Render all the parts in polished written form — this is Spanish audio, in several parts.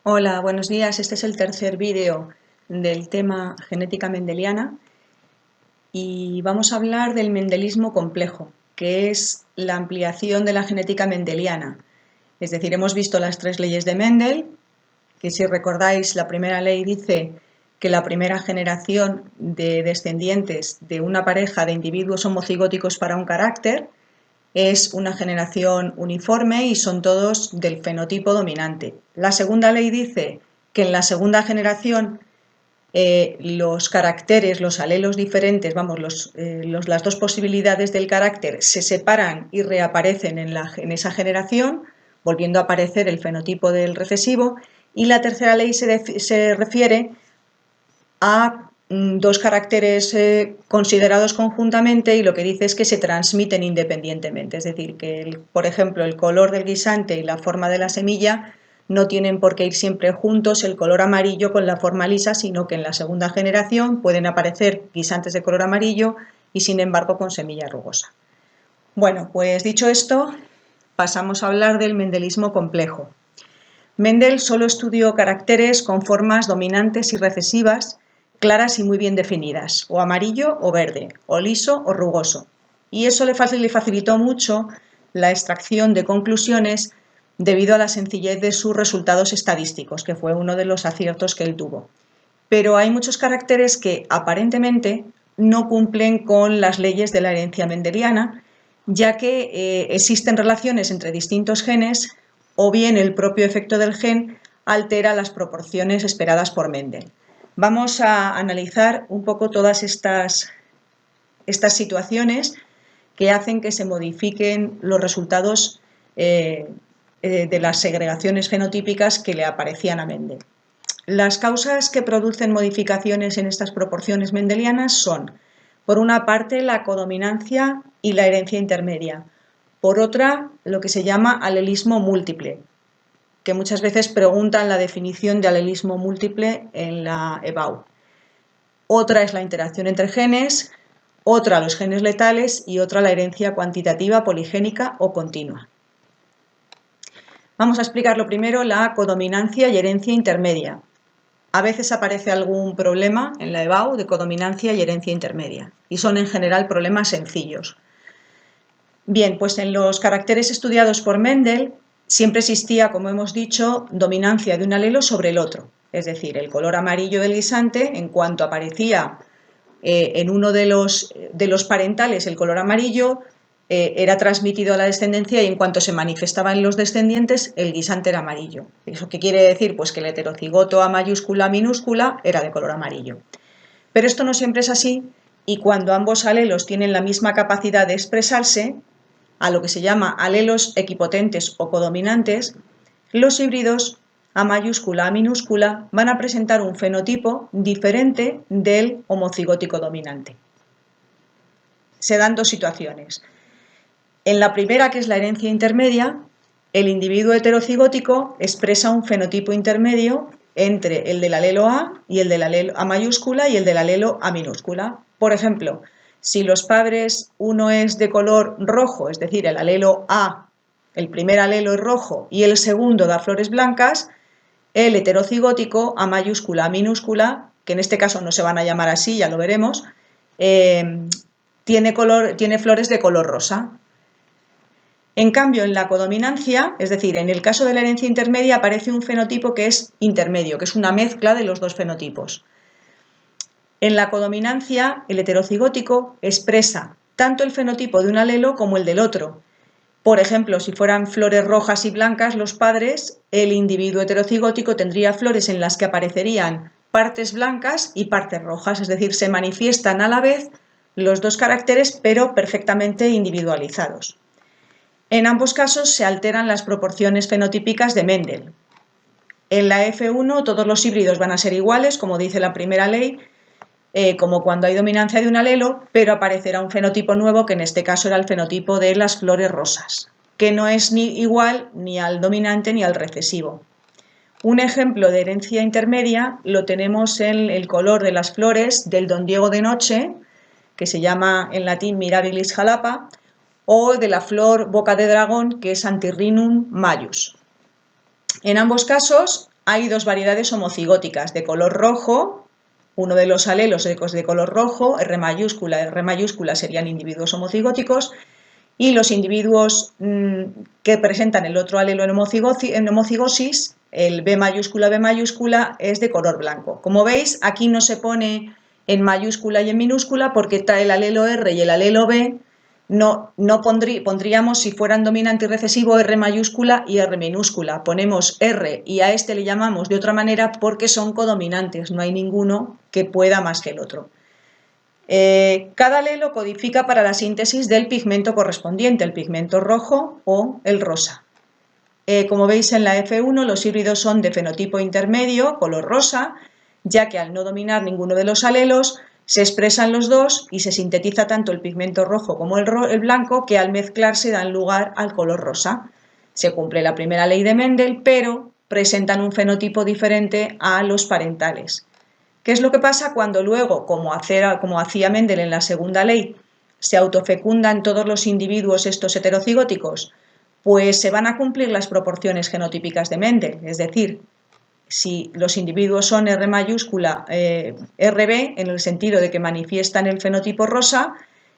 Hola, buenos días. Este es el tercer vídeo del tema genética mendeliana y vamos a hablar del mendelismo complejo, que es la ampliación de la genética mendeliana. Es decir, hemos visto las tres leyes de Mendel, que si recordáis, la primera ley dice que la primera generación de descendientes de una pareja de individuos homocigóticos para un carácter es una generación uniforme y son todos del fenotipo dominante. La segunda ley dice que en la segunda generación los caracteres, los alelos diferentes, las dos posibilidades del carácter se separan y reaparecen en esa generación, volviendo a aparecer el fenotipo del recesivo. Y la tercera ley se refiere a dos caracteres considerados conjuntamente y lo que dice es que se transmiten independientemente, es decir, que por ejemplo el color del guisante y la forma de la semilla no tienen por qué ir siempre juntos el color amarillo con la forma lisa, sino que en la segunda generación pueden aparecer guisantes de color amarillo y sin embargo con semilla rugosa. Bueno, pues dicho esto, pasamos a hablar del mendelismo complejo. Mendel solo estudió caracteres con formas dominantes y recesivas claras y muy bien definidas, o amarillo o verde, o liso o rugoso. Y eso le facilitó mucho la extracción de conclusiones debido a la sencillez de sus resultados estadísticos, que fue uno de los aciertos que él tuvo. Pero hay muchos caracteres que aparentemente no cumplen con las leyes de la herencia mendeliana, ya que existen relaciones entre distintos genes o bien el propio efecto del gen altera las proporciones esperadas por Mendel. Vamos a analizar un poco todas estas situaciones que hacen que se modifiquen los resultados de las segregaciones fenotípicas que le aparecían a Mendel. Las causas que producen modificaciones en estas proporciones mendelianas son, por una parte, la codominancia y la herencia intermedia, por otra, lo que se llama alelismo múltiple, que muchas veces preguntan la definición de alelismo múltiple en la EBAU. Otra es la interacción entre genes, otra los genes letales y otra la herencia cuantitativa, poligénica o continua. Vamos a explicar lo primero, la codominancia y herencia intermedia. A veces aparece algún problema en la EBAU de codominancia y herencia intermedia y son en general problemas sencillos. Bien, pues en los caracteres estudiados por Mendel siempre existía, como hemos dicho, dominancia de un alelo sobre el otro, es decir, el color amarillo del guisante, en cuanto aparecía en uno de los parentales el color amarillo, era transmitido a la descendencia y en cuanto se manifestaba en los descendientes el guisante era amarillo. ¿Eso qué quiere decir? Pues que el heterocigoto A mayúscula minúscula era de color amarillo. Pero esto no siempre es así y cuando ambos alelos tienen la misma capacidad de expresarse, a lo que se llama alelos equipotentes o codominantes, los híbridos A mayúscula, A minúscula van a presentar un fenotipo diferente del homocigótico dominante. Se dan dos situaciones. En la primera, que es la herencia intermedia, el individuo heterocigótico expresa un fenotipo intermedio entre el del alelo A y el del alelo A mayúscula y el del alelo A minúscula. Por ejemplo, si los padres, uno es de color rojo, es decir, el alelo A, el primer alelo es rojo y el segundo da flores blancas, el heterocigótico A mayúscula, A minúscula, que en este caso no se van a llamar así, ya lo veremos, tiene flores de color rosa. En cambio, en la codominancia, es decir, en el caso de la herencia intermedia, aparece un fenotipo que es intermedio, que es una mezcla de los dos fenotipos. En la codominancia, el heterocigótico expresa tanto el fenotipo de un alelo como el del otro. Por ejemplo, si fueran flores rojas y blancas los padres, el individuo heterocigótico tendría flores en las que aparecerían partes blancas y partes rojas, es decir, se manifiestan a la vez los dos caracteres, pero perfectamente individualizados. En ambos casos se alteran las proporciones fenotípicas de Mendel. En la F1 todos los híbridos van a ser iguales, como dice la primera ley, como cuando hay dominancia de un alelo, pero aparecerá un fenotipo nuevo, que en este caso era el fenotipo de las flores rosas, que no es ni igual ni al dominante ni al recesivo. Un ejemplo de herencia intermedia lo tenemos en el color de las flores del Don Diego de noche, que se llama en latín Mirabilis jalapa, o de la flor boca de dragón, que es Antirrhinum majus. En ambos casos, hay dos variedades homocigóticas de color rojo. Uno de los alelos es de color rojo, R mayúscula serían individuos homocigóticos, y los individuos que presentan el otro alelo en homocigosis, el B mayúscula, es de color blanco. Como veis, aquí no se pone en mayúscula y en minúscula porque está el alelo R y el alelo B. No pondríamos, si fueran dominante y recesivo, R mayúscula y R minúscula. Ponemos R y a este le llamamos de otra manera porque son codominantes, no hay ninguno que pueda más que el otro. Cada alelo codifica para la síntesis del pigmento correspondiente, el pigmento rojo o el rosa. Como veis en la F1, los híbridos son de fenotipo intermedio, color rosa, ya que al no dominar ninguno de los alelos, se expresan los dos y se sintetiza tanto el pigmento rojo como el blanco, que al mezclarse dan lugar al color rosa. Se cumple la primera ley de Mendel, pero presentan un fenotipo diferente a los parentales. ¿Qué es lo que pasa cuando luego, como hacía Mendel en la segunda ley, se autofecundan todos los individuos estos heterocigóticos? Pues se van a cumplir las proporciones genotípicas de Mendel, es decir, si los individuos son R mayúscula, RB, en el sentido de que manifiestan el fenotipo rosa,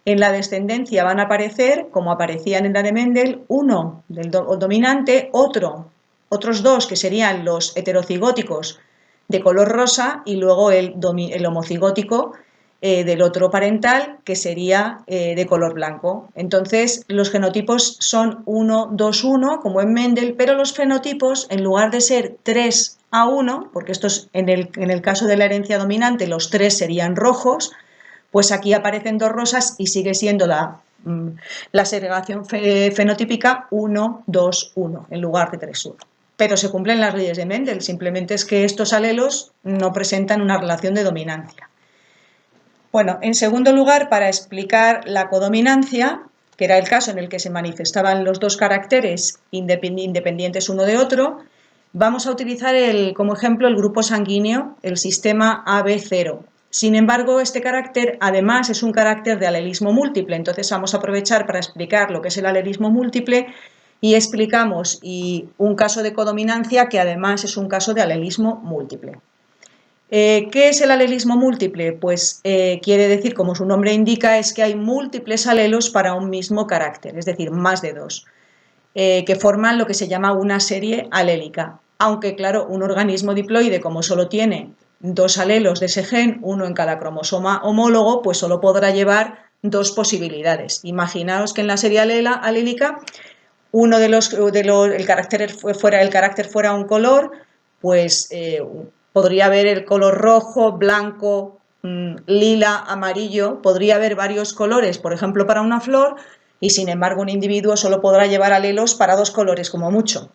en la descendencia van a aparecer, como aparecían en la de Mendel, uno del dominante, otros dos que serían los heterocigóticos de color rosa y luego el homocigótico del otro parental, que sería de color blanco. Entonces, los genotipos son 1, 2, 1, como en Mendel, pero los fenotipos, en lugar de ser 3 a 1, porque estos en el caso de la herencia dominante los 3 serían rojos, pues aquí aparecen 2 rosas y sigue siendo la segregación fenotípica 1, 2, 1, en lugar de 3, 1. Pero se cumplen las leyes de Mendel, simplemente es que estos alelos no presentan una relación de dominancia. Bueno, en segundo lugar, para explicar la codominancia, que era el caso en el que se manifestaban los dos caracteres independientes uno de otro, vamos a utilizar como ejemplo el grupo sanguíneo, el sistema AB0. Sin embargo, este carácter además es un carácter de alelismo múltiple, entonces vamos a aprovechar para explicar lo que es el alelismo múltiple y explicamos un caso de codominancia que además es un caso de alelismo múltiple. ¿Qué es el alelismo múltiple? Pues quiere decir, como su nombre indica, es que hay múltiples alelos para un mismo carácter, es decir, más de dos, que forman lo que se llama una serie alélica. Aunque, claro, un organismo diploide, como solo tiene dos alelos de ese gen, uno en cada cromosoma homólogo, pues solo podrá llevar dos posibilidades. Imaginaos que en la serie alélica uno el carácter fuera un color, pues podría haber el color rojo, blanco, lila, amarillo, podría haber varios colores, por ejemplo, para una flor, y sin embargo un individuo solo podrá llevar alelos para dos colores como mucho.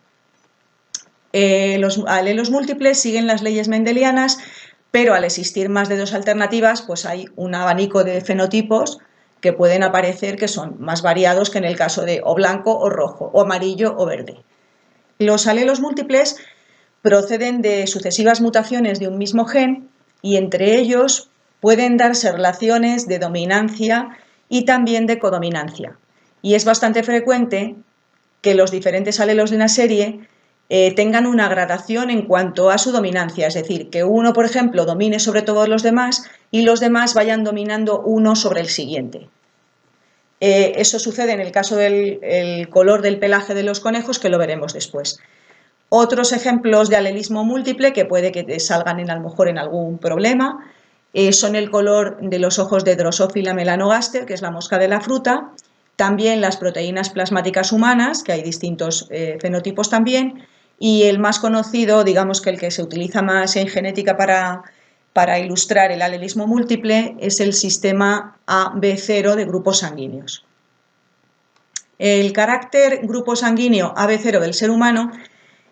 Los alelos múltiples siguen las leyes mendelianas, pero al existir más de dos alternativas, pues hay un abanico de fenotipos que pueden aparecer que son más variados que en el caso de o blanco o rojo, o amarillo o verde. Los alelos múltiples proceden de sucesivas mutaciones de un mismo gen y entre ellos pueden darse relaciones de dominancia y también de codominancia. Y es bastante frecuente que los diferentes alelos de una serie tengan una gradación en cuanto a su dominancia, es decir, que uno, por ejemplo, domine sobre todos los demás y los demás vayan dominando uno sobre el siguiente. Eso sucede en el caso del color del pelaje de los conejos, que lo veremos después. Otros ejemplos de alelismo múltiple que puede que salgan a lo mejor en algún problema son el color de los ojos de Drosophila melanogaster, que es la mosca de la fruta, también las proteínas plasmáticas humanas, que hay distintos fenotipos también, y el más conocido, digamos que el que se utiliza más en genética para ilustrar el alelismo múltiple, es el sistema AB0 de grupos sanguíneos. El carácter grupo sanguíneo AB0 del ser humano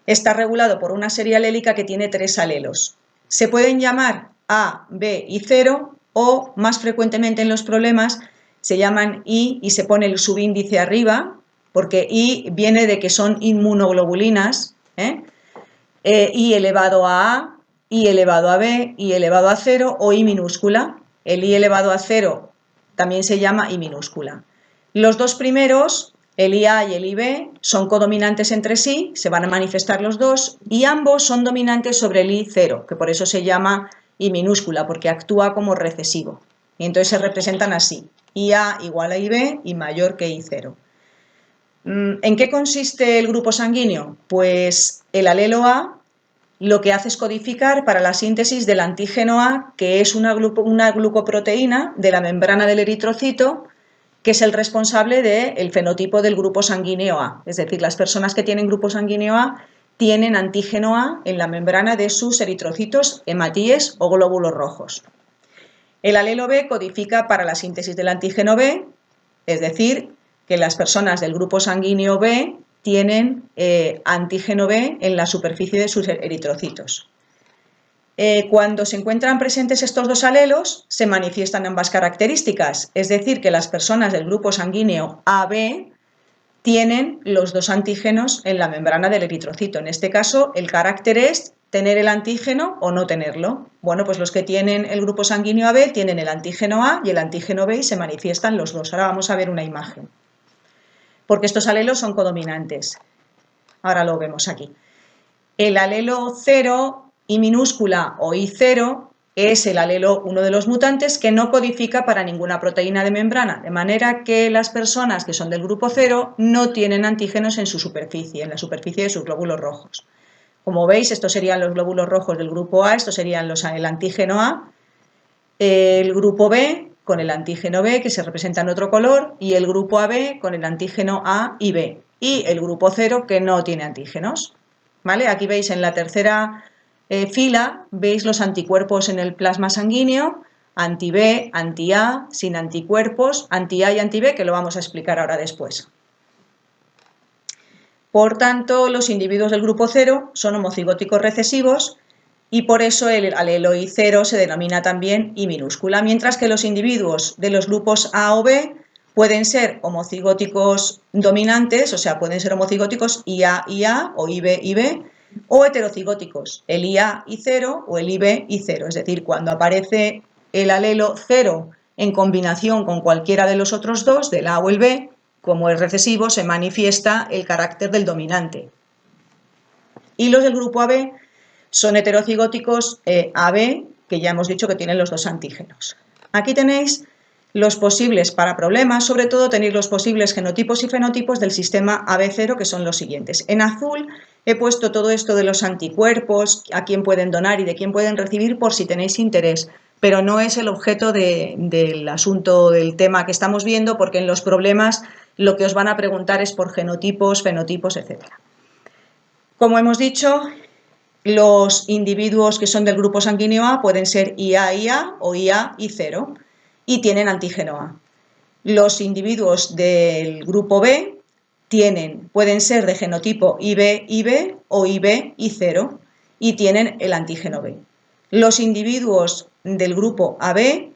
está regulado por una serie alélica que tiene 3 alelos. Se pueden llamar A, B y 0 o, más frecuentemente en los problemas, se llaman I y se pone el subíndice arriba, porque I viene de que son inmunoglobulinas, I elevado a A, I elevado a B, I elevado a 0 o I minúscula. El I elevado a 0 también se llama I minúscula. Los dos primeros El IA y el IB son codominantes entre sí, se van a manifestar los dos, y ambos son dominantes sobre el I0, que por eso se llama I minúscula, porque actúa como recesivo. Y entonces se representan así: IA igual a IB y mayor que I0. ¿En qué consiste el grupo sanguíneo? Pues el alelo A lo que hace es codificar para la síntesis del antígeno A, que es una glucoproteína de la membrana del eritrocito, que es el responsable del fenotipo del grupo sanguíneo A. Es decir, las personas que tienen grupo sanguíneo A tienen antígeno A en la membrana de sus eritrocitos, hematíes o glóbulos rojos. El alelo B codifica para la síntesis del antígeno B, es decir, que las personas del grupo sanguíneo B tienen antígeno B en la superficie de sus eritrocitos. Cuando se encuentran presentes estos dos alelos, se manifiestan ambas características, es decir, que las personas del grupo sanguíneo AB tienen los dos antígenos en la membrana del eritrocito. En este caso, el carácter es tener el antígeno o no tenerlo. Bueno, pues los que tienen el grupo sanguíneo AB tienen el antígeno A y el antígeno B y se manifiestan los dos. Ahora vamos a ver una imagen, porque estos alelos son codominantes. Ahora lo vemos aquí. El alelo 0, I minúscula o I0, es el alelo, uno de los mutantes, que no codifica para ninguna proteína de membrana, de manera que las personas que son del grupo 0 no tienen antígenos en su superficie, en la superficie de sus glóbulos rojos. Como veis, estos serían los glóbulos rojos del grupo A, estos serían el antígeno A, el grupo B con el antígeno B, que se representa en otro color, y el grupo AB con el antígeno A y B, y el grupo 0 que no tiene antígenos. ¿Vale? Aquí veis en la tercera fila, veis los anticuerpos en el plasma sanguíneo, anti-B, anti-A, sin anticuerpos, anti-A y anti-B, que lo vamos a explicar ahora después. Por tanto, los individuos del grupo 0 son homocigóticos recesivos y por eso el alelo I0 se denomina también I minúscula, mientras que los individuos de los grupos A o B pueden ser homocigóticos dominantes, o sea, pueden ser homocigóticos IA, IA o IB, IB, o heterocigóticos, el IA, I0 o el IB, I0, es decir, cuando aparece el alelo 0 en combinación con cualquiera de los otros dos, del A o el B, como es recesivo, se manifiesta el carácter del dominante. Y los del grupo AB son heterocigóticos AB, que ya hemos dicho que tienen los dos antígenos. Aquí tenéis los posibles para problemas, sobre todo tenéis los posibles genotipos y fenotipos del sistema AB0, que son los siguientes. En azul he puesto todo esto de los anticuerpos, a quién pueden donar y de quién pueden recibir, por si tenéis interés, pero no es el objeto del asunto del tema que estamos viendo, porque en los problemas lo que os van a preguntar es por genotipos, fenotipos, etc. Como hemos dicho, los individuos que son del grupo sanguíneo A pueden ser IA-IA o IA-I0 y tienen antígeno A. Los individuos del grupo B pueden ser de genotipo IB-IB o IB-I0 y tienen el antígeno B. Los individuos del grupo AB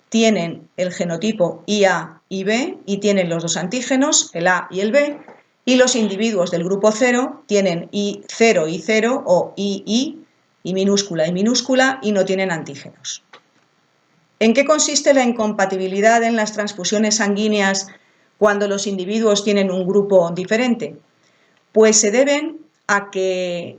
tienen el genotipo IA-IB y tienen los dos antígenos, el A y el B, y los individuos del grupo 0 tienen I0, I0 o II, I minúscula, I minúscula, y no tienen antígenos. ¿En qué consiste la incompatibilidad en las transfusiones sanguíneas cuando los individuos tienen un grupo diferente? Pues se deben a que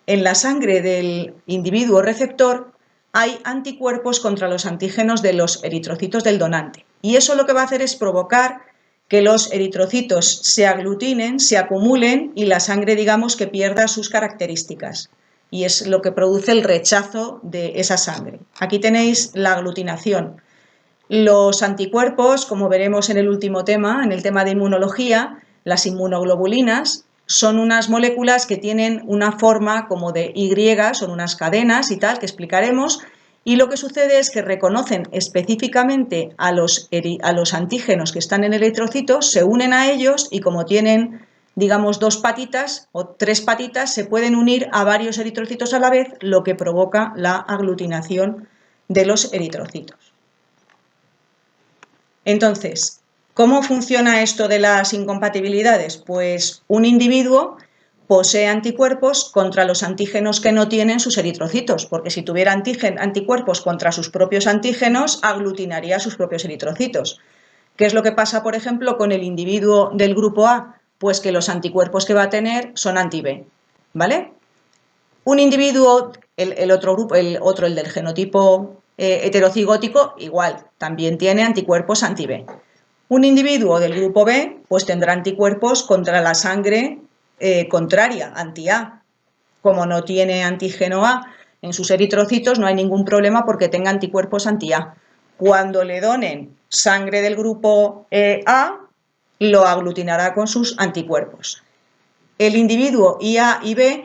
en la sangre del individuo receptor hay anticuerpos contra los antígenos de los eritrocitos del donante. Y eso lo que va a hacer es provocar que los eritrocitos se aglutinen, se acumulen y la sangre, digamos, que pierda sus características. Y es lo que produce el rechazo de esa sangre. Aquí tenéis la aglutinación. Los anticuerpos, como veremos en el último tema, en el tema de inmunología, las inmunoglobulinas, son unas moléculas que tienen una forma como de Y, son unas cadenas y tal, que explicaremos, y lo que sucede es que reconocen específicamente a los antígenos que están en el eritrocito, se unen a ellos y como tienen, digamos, dos patitas o tres patitas, se pueden unir a varios eritrocitos a la vez, lo que provoca la aglutinación de los eritrocitos. Entonces, ¿cómo funciona esto de las incompatibilidades? Pues un individuo posee anticuerpos contra los antígenos que no tienen sus eritrocitos, porque si tuviera anticuerpos contra sus propios antígenos, aglutinaría sus propios eritrocitos. ¿Qué es lo que pasa, por ejemplo, con el individuo del grupo A? Pues que los anticuerpos que va a tener son anti-B, ¿vale? Un individuo, el otro grupo, el del genotipo heterocigótico, igual, también tiene anticuerpos anti-B. Un individuo del grupo B, pues tendrá anticuerpos contra la sangre contraria, anti-A. Como no tiene antígeno A en sus eritrocitos, no hay ningún problema porque tenga anticuerpos anti-A. Cuando le donen sangre del grupo A, lo aglutinará con sus anticuerpos. El individuo IA y B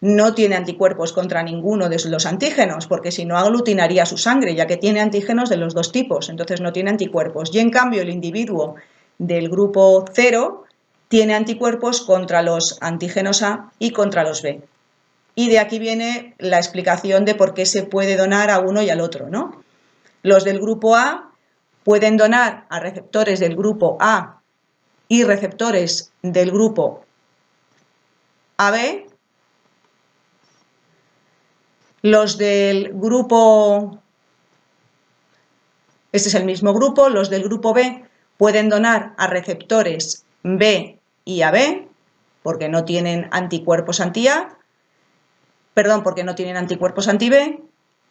no tiene anticuerpos contra ninguno de los antígenos, porque si no aglutinaría su sangre, ya que tiene antígenos de los dos tipos, entonces no tiene anticuerpos. Y en cambio el individuo del grupo 0 tiene anticuerpos contra los antígenos A y contra los B. Y de aquí viene la explicación de por qué se puede donar a uno y al otro, ¿no? Los del grupo A pueden donar a receptores del grupo A y receptores del grupo AB. Los del grupo, este es el mismo grupo, los del grupo B pueden donar a receptores B y AB, porque no tienen anticuerpos anti-A, perdón, porque no tienen anticuerpos anti-B.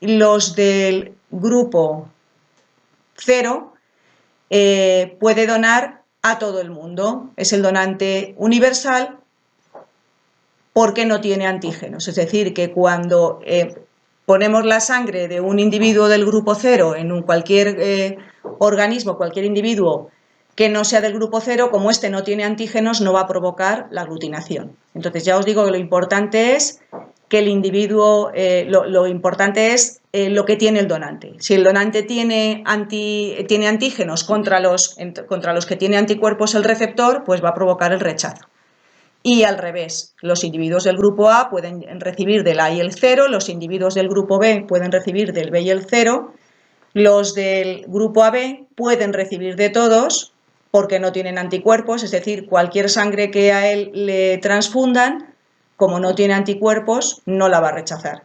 Los del grupo 0 puede donar a todo el mundo, es el donante universal porque no tiene antígenos, es decir, que cuando ponemos la sangre de un individuo del grupo 0 en cualquier organismo, cualquier individuo que no sea del grupo 0, como este no tiene antígenos, no va a provocar la aglutinación. Entonces ya os digo que lo importante es que el individuo, lo importante es lo que tiene el donante. Si el donante tiene antígenos contra los que tiene anticuerpos el receptor, pues va a provocar el rechazo. Y al revés, los individuos del grupo A pueden recibir del A y el 0, los individuos del grupo B pueden recibir del B y el 0, los del grupo AB pueden recibir de todos porque no tienen anticuerpos, es decir, cualquier sangre que a él le transfundan, como no tiene anticuerpos, no la va a rechazar.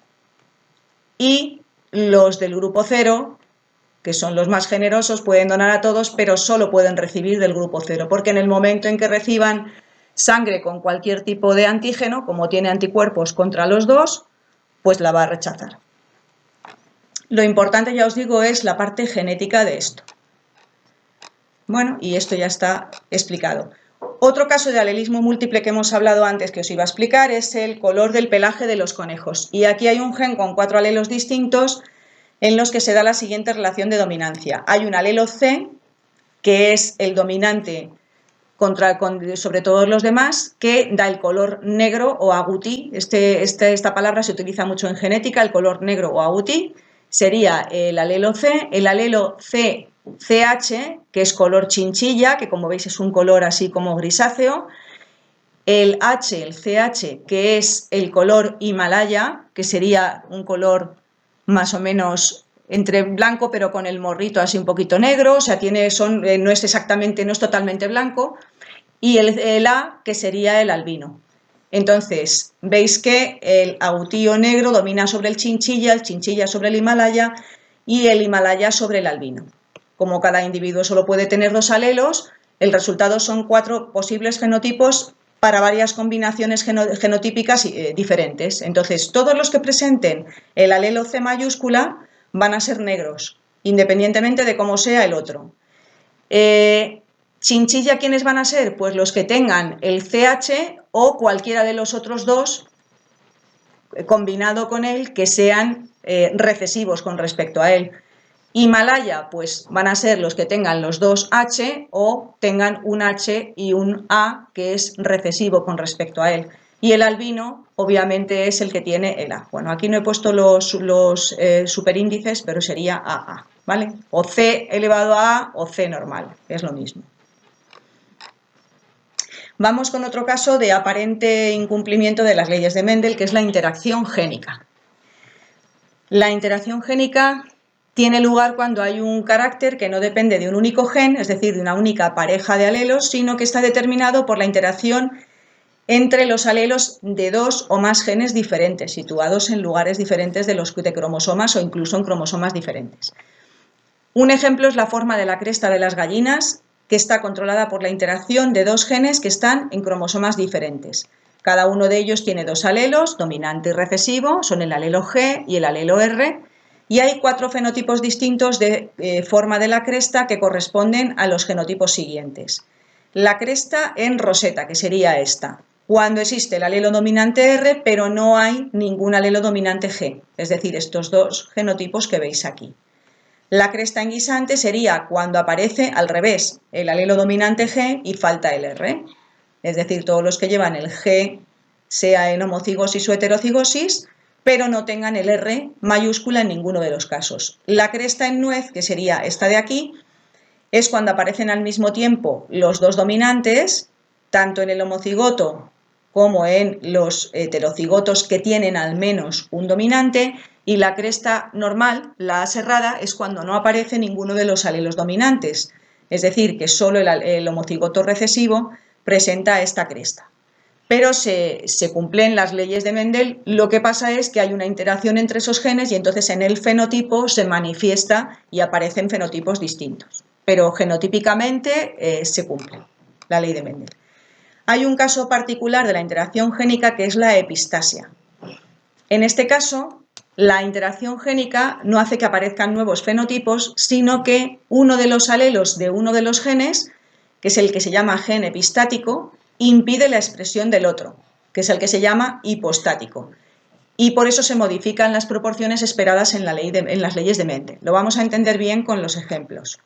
Y los del grupo 0, que son los más generosos, pueden donar a todos, pero solo pueden recibir del grupo 0, porque en el momento en que reciban sangre con cualquier tipo de antígeno, como tiene anticuerpos contra los dos, pues la va a rechazar. Lo importante, ya os digo, es la parte genética de esto. Bueno, y esto ya está explicado. Otro caso de alelismo múltiple que hemos hablado antes, que os iba a explicar, es el color del pelaje de los conejos. Y aquí hay un gen con 4 alelos distintos en los que se da la siguiente relación de dominancia. Hay un alelo C, que es el dominante sobre todos los demás, que da el color negro o agouti. Esta palabra se utiliza mucho en genética, el color negro o agouti. Sería el alelo C, el alelo CH, que es color chinchilla, que como veis es un color así como grisáceo. El H, el CH, que es el color Himalaya, que sería un color más o menos entre blanco pero con el morrito así un poquito negro, o sea, no es totalmente blanco. Y el A, que sería el albino. Entonces, veis que el agouti negro domina sobre el chinchilla sobre el Himalaya y el Himalaya sobre el albino. Como cada individuo solo puede tener 2 alelos, el resultado son 4 posibles genotipos para varias combinaciones genotípicas diferentes. Entonces, todos los que presenten el alelo C mayúscula van a ser negros, independientemente de cómo sea el otro. Chinchilla, ¿quiénes van a ser? Pues los que tengan el CH o cualquiera de los otros dos combinado con él que sean recesivos con respecto a él. Himalaya, pues van a ser los que tengan los dos H o tengan un H y un A que es recesivo con respecto a él. Y el albino, obviamente, es el que tiene el A. Bueno, aquí no he puesto los superíndices, pero sería AA, ¿vale? O C elevado a A o C normal, es lo mismo. Vamos con otro caso de aparente incumplimiento de las leyes de Mendel, que es la interacción génica. La interacción génica tiene lugar cuando hay un carácter que no depende de un único gen, es decir, de una única pareja de alelos, sino que está determinado por la interacción entre los alelos de 2 o más genes diferentes, situados en lugares diferentes de cromosomas o incluso en cromosomas diferentes. Un ejemplo es la forma de la cresta de las gallinas, que está controlada por la interacción de dos genes que están en cromosomas diferentes. Cada uno de ellos tiene dos alelos, dominante y recesivo, son el alelo G y el alelo R, y hay 4 fenotipos distintos de forma de la cresta que corresponden a los genotipos siguientes. La cresta en roseta, que sería esta, cuando existe el alelo dominante R, pero no hay ningún alelo dominante G, es decir, estos dos genotipos que veis aquí. La cresta en guisante sería cuando aparece al revés, el alelo dominante G y falta el R, es decir, todos los que llevan el G, sea en homocigosis o heterocigosis, pero no tengan el R mayúscula en ninguno de los casos. La cresta en nuez, que sería esta de aquí, es cuando aparecen al mismo tiempo los dos dominantes, tanto en el homocigoto como en los heterocigotos que tienen al menos un dominante, y la cresta normal, la aserrada, es cuando no aparece ninguno de los alelos dominantes, es decir, que solo el homocigoto recesivo presenta esta cresta. Pero se cumplen las leyes de Mendel, lo que pasa es que hay una interacción entre esos genes y entonces en el fenotipo se manifiesta y aparecen fenotipos distintos. Pero genotípicamente se cumple la ley de Mendel. Hay un caso particular de la interacción génica que es la epistasia. En este caso, la interacción génica no hace que aparezcan nuevos fenotipos, sino que uno de los alelos de uno de los genes, que es el que se llama gen epistático, impide la expresión del otro, que es el que se llama hipostático. Y por eso se modifican las proporciones esperadas en las leyes de Mendel. Lo vamos a entender bien con los ejemplos.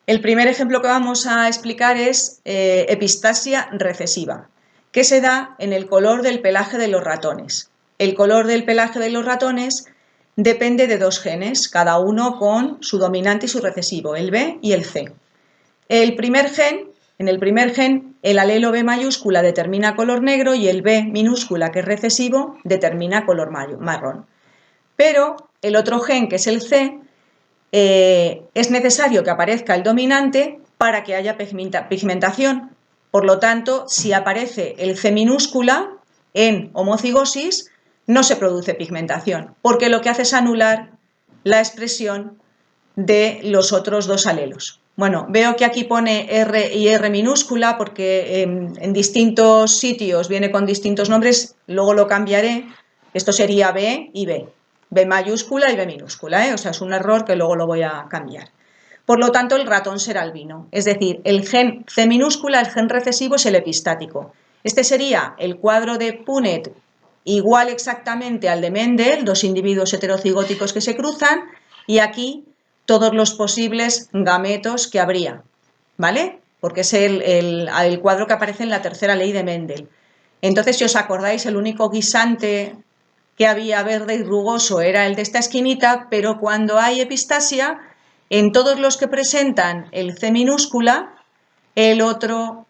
El primer ejemplo que vamos a explicar es epistasia recesiva, que se da en el color del pelaje de los ratones. El color del pelaje de los ratones depende de dos genes, cada uno con su dominante y su recesivo, el B y el C. En el primer gen, el alelo B mayúscula determina color negro y el B minúscula, que es recesivo, determina color marrón. Pero el otro gen, que es el C, es necesario que aparezca el dominante para que haya pigmentación. Por lo tanto, si aparece el C minúscula en homocigosis, no se produce pigmentación, porque lo que hace es anular la expresión de los otros dos alelos. Bueno, veo que aquí pone R y R minúscula porque en distintos sitios viene con distintos nombres, luego lo cambiaré. Esto sería B y B. B mayúscula y B minúscula, o sea, es un error que luego lo voy a cambiar. Por lo tanto, el ratón será albino, es decir, el gen C minúscula, el gen recesivo, es el epistático. Este sería el cuadro de Punnett igual exactamente al de Mendel, dos individuos heterocigóticos que se cruzan, y aquí todos los posibles gametos que habría, ¿vale? Porque es el cuadro que aparece en la tercera ley de Mendel. Entonces, si os acordáis, el único guisante que había verde y rugoso era el de esta esquinita, pero cuando hay epistasia, en todos los que presentan el C minúscula, el otro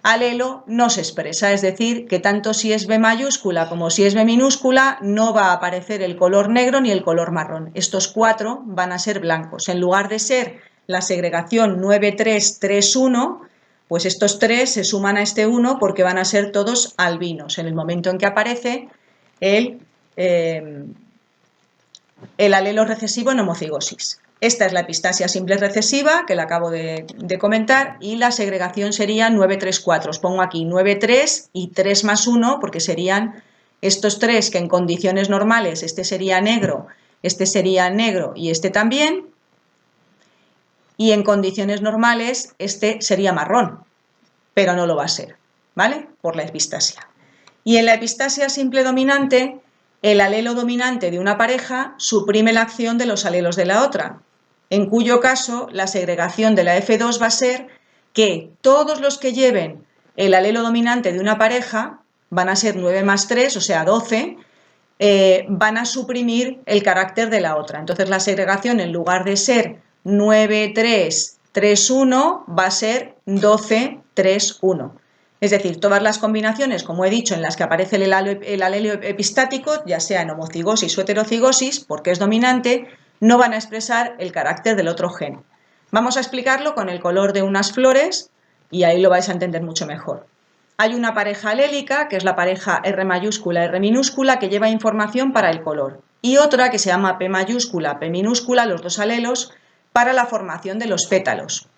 alelo no se expresa, es decir, que tanto si es B mayúscula como si es B minúscula no va a aparecer el color negro ni el color marrón. Estos 4 van a ser blancos. En lugar de ser la segregación 9-3-3-1, pues estos 3 se suman a este 1 porque van a ser todos albinos en el momento en que aparece el alelo recesivo en homocigosis. Esta es la epistasia simple recesiva, que la acabo de comentar, y la segregación sería 9-3-4. Os pongo aquí 9-3 y 3 más 1, porque serían estos 3 que en condiciones normales, este sería negro y este también, y en condiciones normales este sería marrón, pero no lo va a ser, ¿vale? Por la epistasia. Y en la epistasia simple dominante, el alelo dominante de una pareja suprime la acción de los alelos de la otra, en cuyo caso la segregación de la F2 va a ser que todos los que lleven el alelo dominante de una pareja, van a ser 9 más 3, o sea 12, van a suprimir el carácter de la otra. Entonces la segregación, en lugar de ser 9-3-3-1, va a ser 12-3-1. Es decir, todas las combinaciones, como he dicho, en las que aparece el alelo epistático, ya sea en homocigosis o heterocigosis, porque es dominante, no van a expresar el carácter del otro gen. Vamos a explicarlo con el color de unas flores y ahí lo vais a entender mucho mejor. Hay una pareja alélica, que es la pareja R mayúscula, R minúscula, que lleva información para el color, y otra que se llama P mayúscula, P minúscula, los dos alelos, para la formación de los pétalos.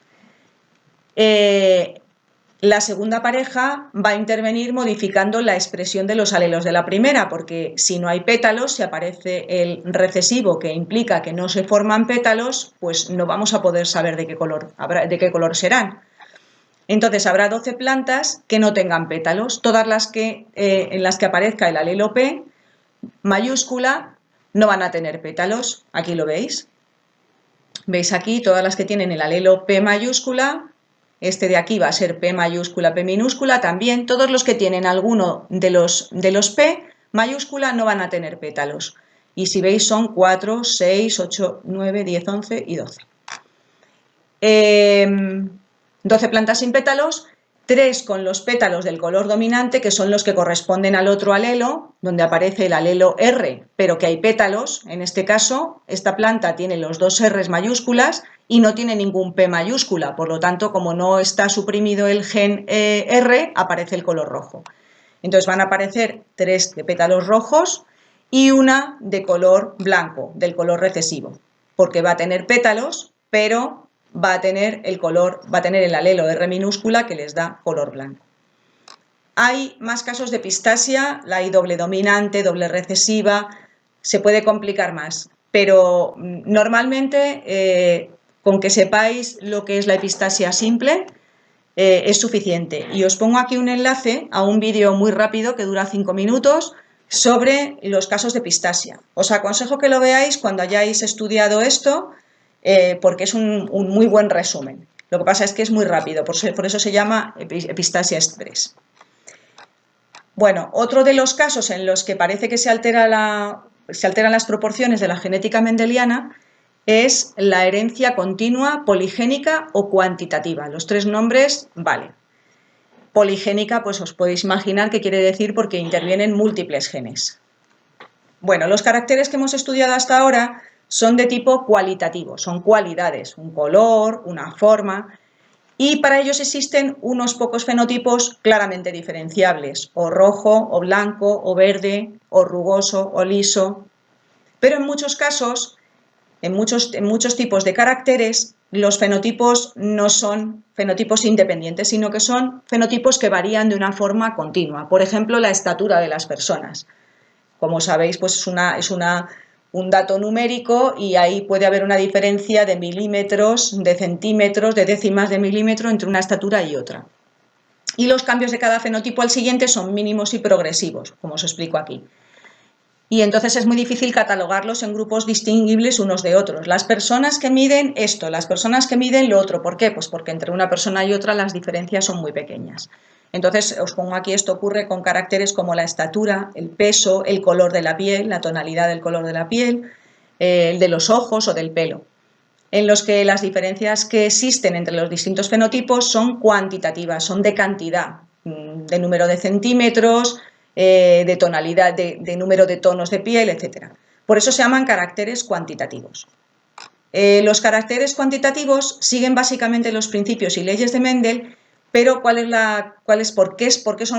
la segunda pareja va a intervenir modificando la expresión de los alelos de la primera, porque si no hay pétalos, si aparece el recesivo que implica que no se forman pétalos, pues no vamos a poder saber de qué color serán. Entonces habrá 12 plantas que no tengan pétalos, todas las que, en las que aparezca el alelo P mayúscula no van a tener pétalos. Aquí lo veis. Veis aquí todas las que tienen el alelo P mayúscula. Este de aquí va a ser P mayúscula, P minúscula también. Todos los que tienen alguno de los P mayúscula no van a tener pétalos. Y si veis son 4, 6, 8, 9, 10, 11 y 12. 12 plantas sin pétalos, 3 con los pétalos del color dominante, que son los que corresponden al otro alelo, donde aparece el alelo R, pero que hay pétalos. En este caso, esta planta tiene los dos R's mayúsculas y no tiene ningún P mayúscula, por lo tanto, como no está suprimido el gen R, aparece el color rojo. Entonces van a aparecer 3 de pétalos rojos y una de color blanco, del color recesivo, porque va a tener pétalos, pero va a tener el alelo R minúscula que les da color blanco. Hay más casos de epistasia, la hay doble dominante, doble recesiva, se puede complicar más, pero normalmente con que sepáis lo que es la epistasia simple es suficiente. Y os pongo aquí un enlace a un vídeo muy rápido que dura 5 minutos sobre los casos de epistasia. Os aconsejo que lo veáis cuando hayáis estudiado esto, porque es un muy buen resumen. Lo que pasa es que es muy rápido, por eso se llama epistasia express. Bueno, otro de los casos en los que parece que se alteran las proporciones de la genética mendeliana es la herencia continua, poligénica o cuantitativa. Los 3 nombres valen. Poligénica, pues os podéis imaginar qué quiere decir porque intervienen múltiples genes. Bueno, los caracteres que hemos estudiado hasta ahora son de tipo cualitativo, son cualidades, un color, una forma, y para ellos existen unos pocos fenotipos claramente diferenciables, o rojo, o blanco, o verde, o rugoso, o liso. Pero en muchos casos, en muchos tipos de caracteres, los fenotipos no son fenotipos independientes, sino que son fenotipos que varían de una forma continua. Por ejemplo, la estatura de las personas. Como sabéis, pues es un dato numérico y ahí puede haber una diferencia de milímetros, de centímetros, de décimas de milímetro entre una estatura y otra. Y los cambios de cada fenotipo al siguiente son mínimos y progresivos, como os explico aquí. Y entonces es muy difícil catalogarlos en grupos distinguibles unos de otros. Las personas que miden esto, las personas que miden lo otro. ¿Por qué? Pues porque entre una persona y otra las diferencias son muy pequeñas. Entonces os pongo aquí, esto ocurre con caracteres como la estatura, el peso, el color de la piel, la tonalidad del color de la piel, el de los ojos o del pelo, en los que las diferencias que existen entre los distintos fenotipos son cuantitativas, son de cantidad, de número de centímetros, de tonalidad, de número de tonos de piel, etc. Por eso se llaman caracteres cuantitativos. Los caracteres cuantitativos siguen básicamente los principios y leyes de Mendel, pero ¿por qué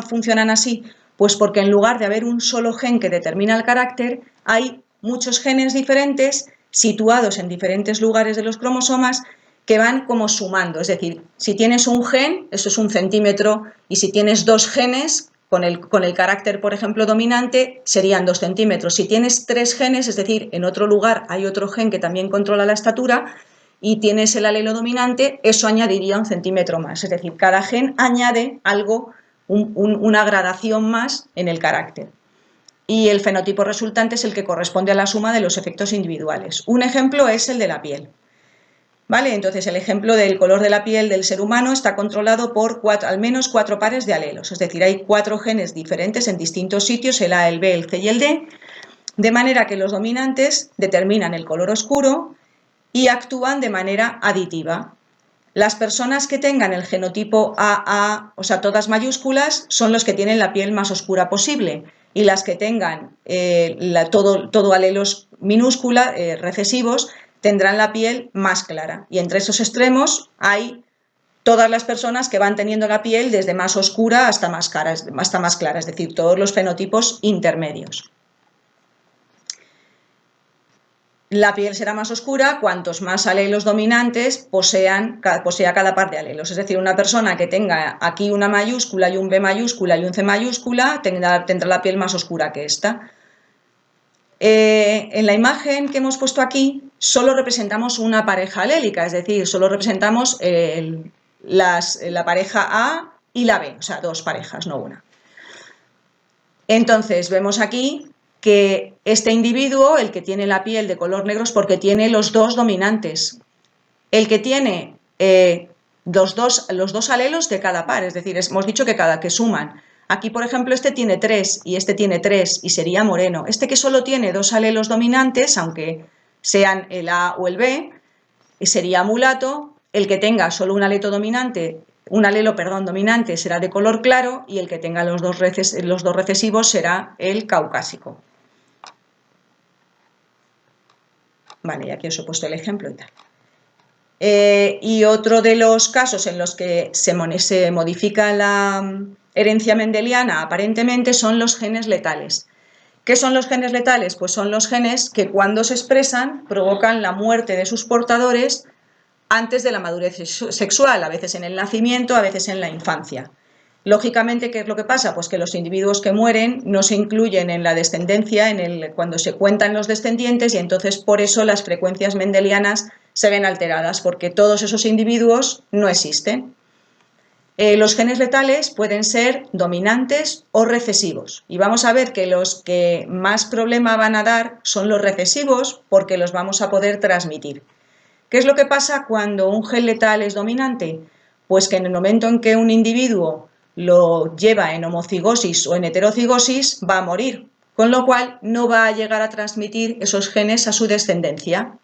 funcionan así? Pues porque en lugar de haber un solo gen que determina el carácter, hay muchos genes diferentes situados en diferentes lugares de los cromosomas que van como sumando. Es decir, si tienes un gen, eso es 1 centímetro, y si tienes 2 genes, con el carácter, por ejemplo, dominante, serían 2 centímetros. Si tienes 3 genes, es decir, en otro lugar hay otro gen que también controla la estatura, y tienes el alelo dominante, eso añadiría 1 centímetro más. Es decir, cada gen añade algo, una gradación más en el carácter. Y el fenotipo resultante es el que corresponde a la suma de los efectos individuales. Un ejemplo es el de la piel. ¿Vale? Entonces, el ejemplo del color de la piel del ser humano está controlado por al menos 4 pares de alelos. Es decir, hay 4 genes diferentes en distintos sitios, el A, el B, el C y el D, de manera que los dominantes determinan el color oscuro y actúan de manera aditiva. Las personas que tengan el genotipo AA, o sea, todas mayúsculas, son los que tienen la piel más oscura posible, y las que tengan todo alelos minúscula, recesivos, tendrán la piel más clara. Y entre esos extremos hay todas las personas que van teniendo la piel desde más oscura hasta más clara, es decir, todos los fenotipos intermedios. La piel será más oscura cuantos más alelos dominantes posea cada par de alelos. Es decir, una persona que tenga aquí una mayúscula y un B mayúscula y un C mayúscula tendrá la piel más oscura que esta. En la imagen que hemos puesto aquí solo representamos una pareja alélica, es decir, solo representamos la pareja A y la B, o sea, dos parejas, no una. Entonces vemos aquí que este individuo, el que tiene la piel de color negro, es porque tiene los dos dominantes. El que tiene los dos alelos de cada par, es decir, hemos dicho que suman. Aquí, por ejemplo, este tiene 3 y este tiene 3 y sería moreno. Este que solo tiene dos alelos dominantes, aunque sean el A o el B, sería mulato. El que tenga solo un alelo dominante será de color claro, y el que tenga los dos recesivos será el caucásico. Vale, y aquí os he puesto el ejemplo y tal. Y otro de los casos en los que se modifica la herencia mendeliana aparentemente son los genes letales. ¿Qué son los genes letales? Pues son los genes que cuando se expresan provocan la muerte de sus portadores antes de la madurez sexual, a veces en el nacimiento, a veces en la infancia. Lógicamente, ¿qué es lo que pasa? Pues que los individuos que mueren no se incluyen en la descendencia, cuando se cuentan los descendientes, y entonces por eso las frecuencias mendelianas se ven alteradas, porque todos esos individuos no existen. Los genes letales pueden ser dominantes o recesivos, y vamos a ver que los que más problema van a dar son los recesivos, porque los vamos a poder transmitir. ¿Qué es lo que pasa cuando un gen letal es dominante? Pues que en el momento en que un individuo lo lleva en homocigosis o en heterocigosis, va a morir, con lo cual no va a llegar a transmitir esos genes a su descendencia.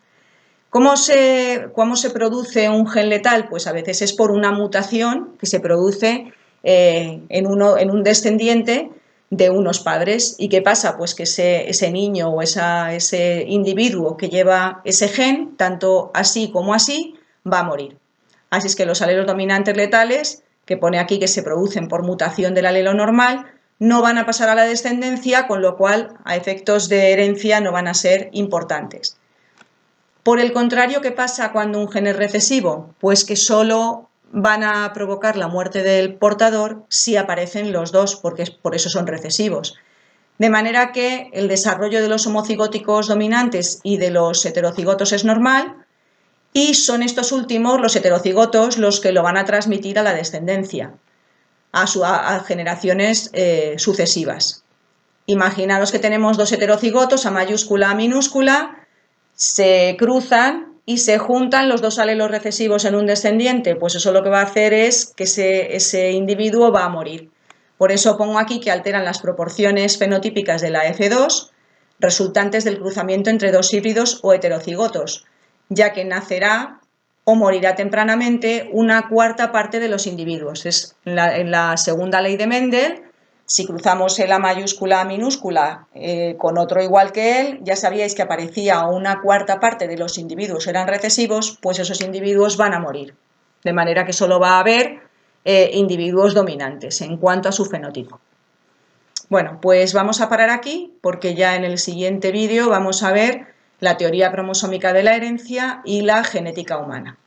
¿Cómo se produce un gen letal? Pues a veces es por una mutación que se produce en un descendiente de unos padres. ¿Y qué pasa? Pues que ese niño o ese individuo que lleva ese gen, tanto así como así, va a morir. Así es que los alelos dominantes letales, que pone aquí que se producen por mutación del alelo normal, no van a pasar a la descendencia, con lo cual a efectos de herencia no van a ser importantes. Por el contrario, ¿qué pasa cuando un gen es recesivo? Pues que solo van a provocar la muerte del portador si aparecen los dos, porque por eso son recesivos. De manera que el desarrollo de los homocigóticos dominantes y de los heterocigotos es normal, y son estos últimos, los heterocigotos, los que lo van a transmitir a la descendencia, a generaciones sucesivas. Imaginaros que tenemos dos heterocigotos, A mayúscula, A minúscula, se cruzan y se juntan los dos alelos recesivos en un descendiente, pues eso lo que va a hacer es que ese individuo va a morir. Por eso pongo aquí que alteran las proporciones fenotípicas de la F2 resultantes del cruzamiento entre dos híbridos o heterocigotos, ya que nacerá o morirá tempranamente una cuarta parte de los individuos. Es en la segunda ley de Mendel. Si cruzamos el A mayúscula A minúscula con otro igual que él, ya sabíais que aparecía una cuarta parte de los individuos eran recesivos, pues esos individuos van a morir. De manera que solo va a haber individuos dominantes en cuanto a su fenotipo. Bueno, pues vamos a parar aquí, porque ya en el siguiente vídeo vamos a ver la teoría cromosómica de la herencia y la genética humana.